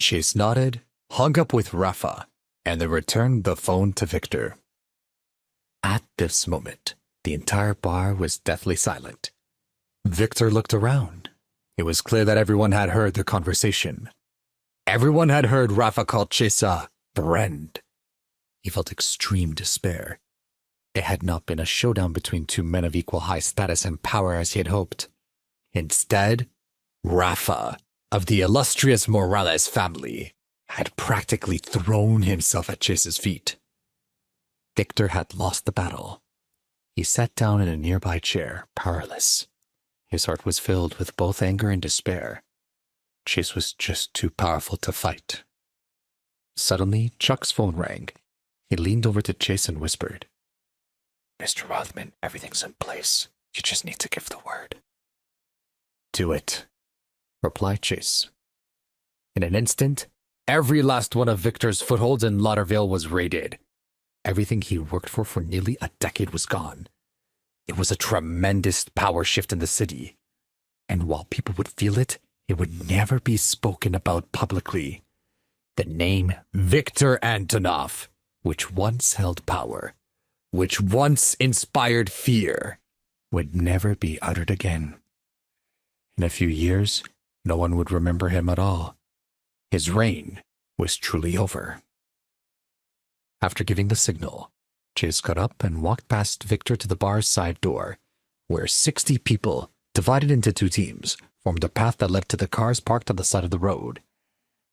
Chase nodded, hung up with Rafa, and then returned the phone to Victor. At this moment, the entire bar was deathly silent. Victor looked around. It was clear that everyone had heard the conversation. Everyone had heard Rafa call Chase a friend. He felt extreme despair. It had not been a showdown between two men of equal high status and power as he had hoped. Instead, Rafa, of the illustrious Morales family, had practically thrown himself at Chase's feet. Victor had lost the battle. He sat down in a nearby chair, powerless. His heart was filled with both anger and despair. Chase was just too powerful to fight. Suddenly, Chuck's phone rang. He leaned over to Chase and whispered, "Mr. Rothman, everything's in place. You just need to give the word." "Do it," replied Chase. In an instant, every last one of Victor's footholds in Lauderville was raided. Everything he worked for nearly a decade was gone. It was a tremendous power shift in the city. And while people would feel it, it would never be spoken about publicly. The name Victor Antonov, which once held power, which once inspired fear, would never be uttered again. In a few years, no one would remember him at all. His reign was truly over. After giving the signal, Chase got up and walked past Victor to the bar's side door, where 60 people, divided into two teams, formed a path that led to the cars parked on the side of the road.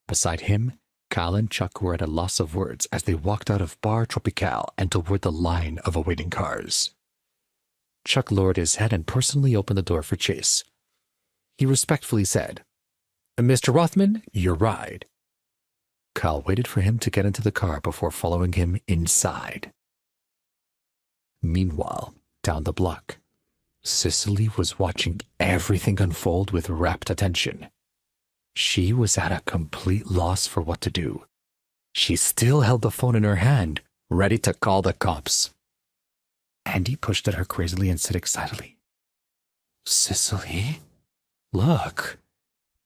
Beside him, Kyle and Chuck were at a loss of words as they walked out of Bar Tropical and toward the line of awaiting cars. Chuck lowered his head and personally opened the door for Chase. He respectfully said, "Mr. Rothman, your ride." Kyle waited for him to get into the car before following him inside. Meanwhile, down the block, Sicily was watching everything unfold with rapt attention. She was at a complete loss for what to do. She still held the phone in her hand, ready to call the cops. Andy pushed at her crazily and said excitedly, "Sicily, look,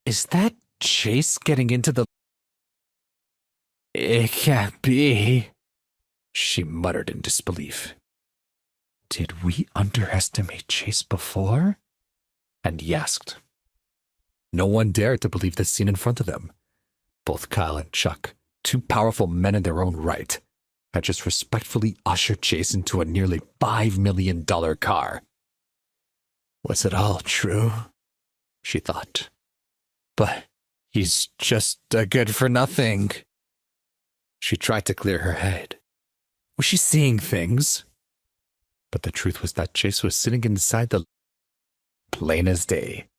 is that Chase getting into the—" "It can't be," she muttered in disbelief. "Did we underestimate Chase before?" Andy asked. No one dared to believe the scene in front of them. Both Kyle and Chuck, two powerful men in their own right, had just respectfully ushered Chase into a nearly $5 million car. Was it all true? She thought. But he's just a good-for-nothing. She tried to clear her head. Was she seeing things? But the truth was that Chase was sitting inside the plain as day.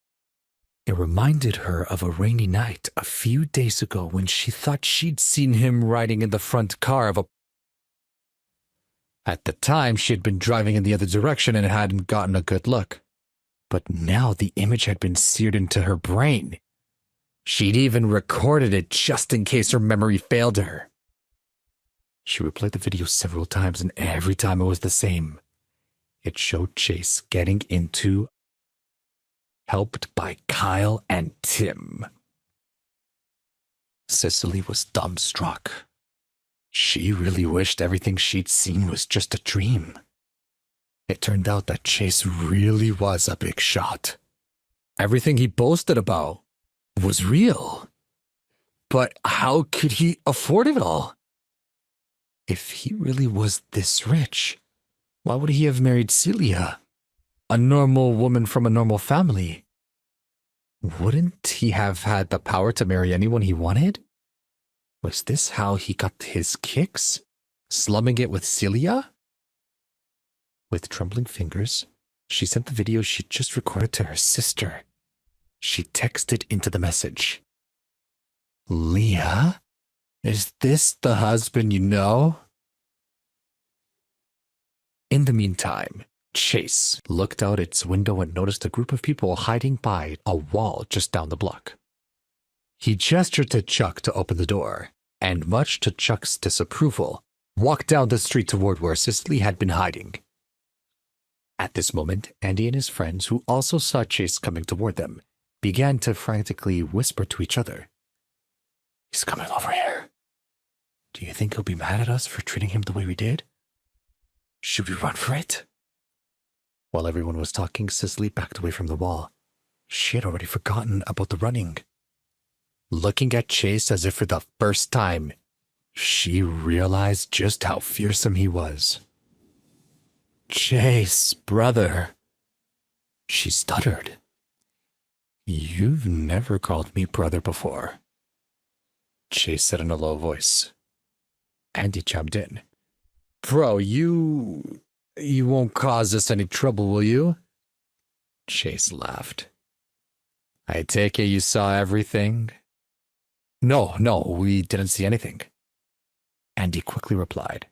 It reminded her of a rainy night a few days ago when she thought she'd seen him riding in the front car of a... At the time, she had been driving in the other direction and hadn't gotten a good look. But now the image had been seared into her brain. She'd even recorded it just in case her memory failed her. She replayed the video several times, and every time it was the same. It showed Chase getting into, helped by Kyle and Tim. Cicely was dumbstruck. She really wished everything she'd seen was just a dream. It turned out that Chase really was a big shot. Everything he boasted about was real. But how could he afford it all? If he really was this rich, why would he have married Celia, a normal woman from a normal family? Wouldn't he have had the power to marry anyone he wanted? Was this how he got his kicks? Slumming it with Celia? With trembling fingers, she sent the video she'd just recorded to her sister. She texted into the message, "Leah, is this the husband you know?" In the meantime, Chase looked out its window and noticed a group of people hiding by a wall just down the block. He gestured to Chuck to open the door, and much to Chuck's disapproval, walked down the street toward where Cicely had been hiding. At this moment, Andy and his friends, who also saw Chase coming toward them, began to frantically whisper to each other. He's coming over here. Do you think he'll be mad at us for treating him the way we did? Should we run for it? While everyone was talking, Sicily backed away from the wall. She had already forgotten about the running. Looking at Chase as if for the first time, she realized just how fearsome he was. Chase, brother. She stuttered. You've never called me brother before. Chase said in a low voice. Andy chimed in. Bro, you won't cause us any trouble, will you? Chase laughed. I take it you saw everything? No, we didn't see anything. Andy quickly replied.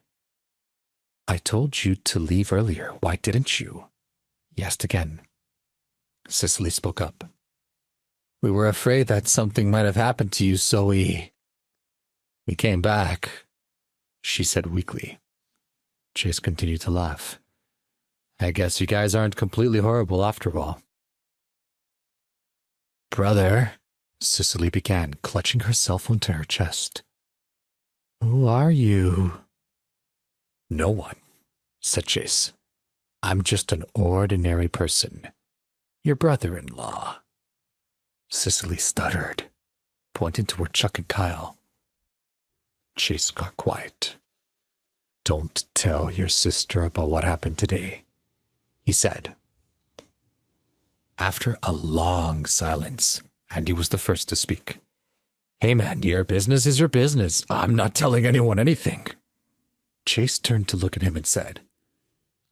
I told you to leave earlier. Why didn't you? He asked again. Cicely spoke up. We were afraid that something might have happened to you, so we came back, she said weakly. Chase continued to laugh. I guess you guys aren't completely horrible after all. Brother, Cicely began, clutching her cell phone to her chest. Who are you? No one, said Chase. I'm just an ordinary person. Your brother-in-law. Cicely stuttered, pointing toward Chuck and Kyle. Chase got quiet. Don't tell your sister about what happened today, he said. After a long silence, Andy was the first to speak. Hey man, your business is your business. I'm not telling anyone anything. Chase turned to look at him and said,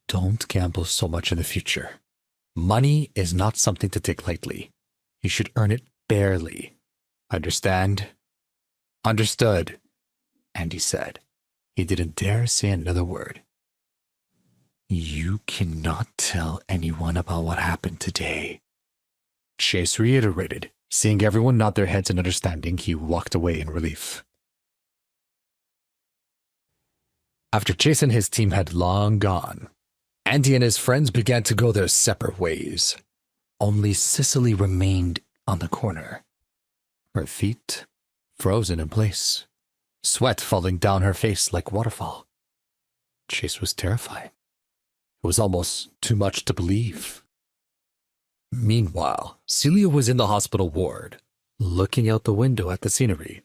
Don't gamble so much in the future. Money is not something to take lightly. You should earn it barely. Understand? Understood, Andy said. He didn't dare say another word. You cannot tell anyone about what happened today, Chase reiterated. Seeing everyone nod their heads in understanding, he walked away in relief. After Chase and his team had long gone, Andy and his friends began to go their separate ways. Only Cicely remained on the corner, her feet frozen in place, sweat falling down her face like waterfall. Chase was terrified. It was almost too much to believe. Meanwhile, Celia was in the hospital ward, looking out the window at the scenery.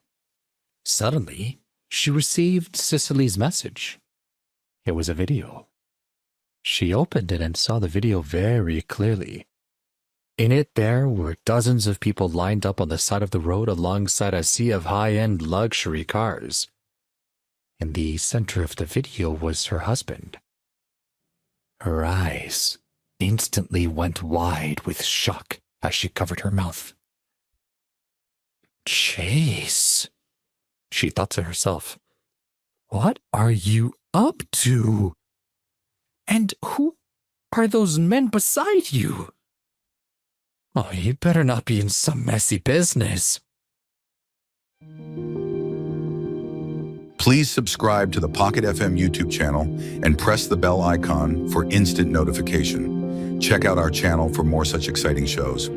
Suddenly, she received Cicely's message. It was a video. She opened it and saw the video very clearly. In it, there were dozens of people lined up on the side of the road alongside a sea of high-end luxury cars. In the center of the video was her husband. Her eyes instantly went wide with shock as she covered her mouth. Chase, she thought to herself. What are you up to? And who are those men beside you? Oh, you better not be in some messy business. Please subscribe to the Pocket FM YouTube channel and press the bell icon for instant notification. Check out our channel for more such exciting shows.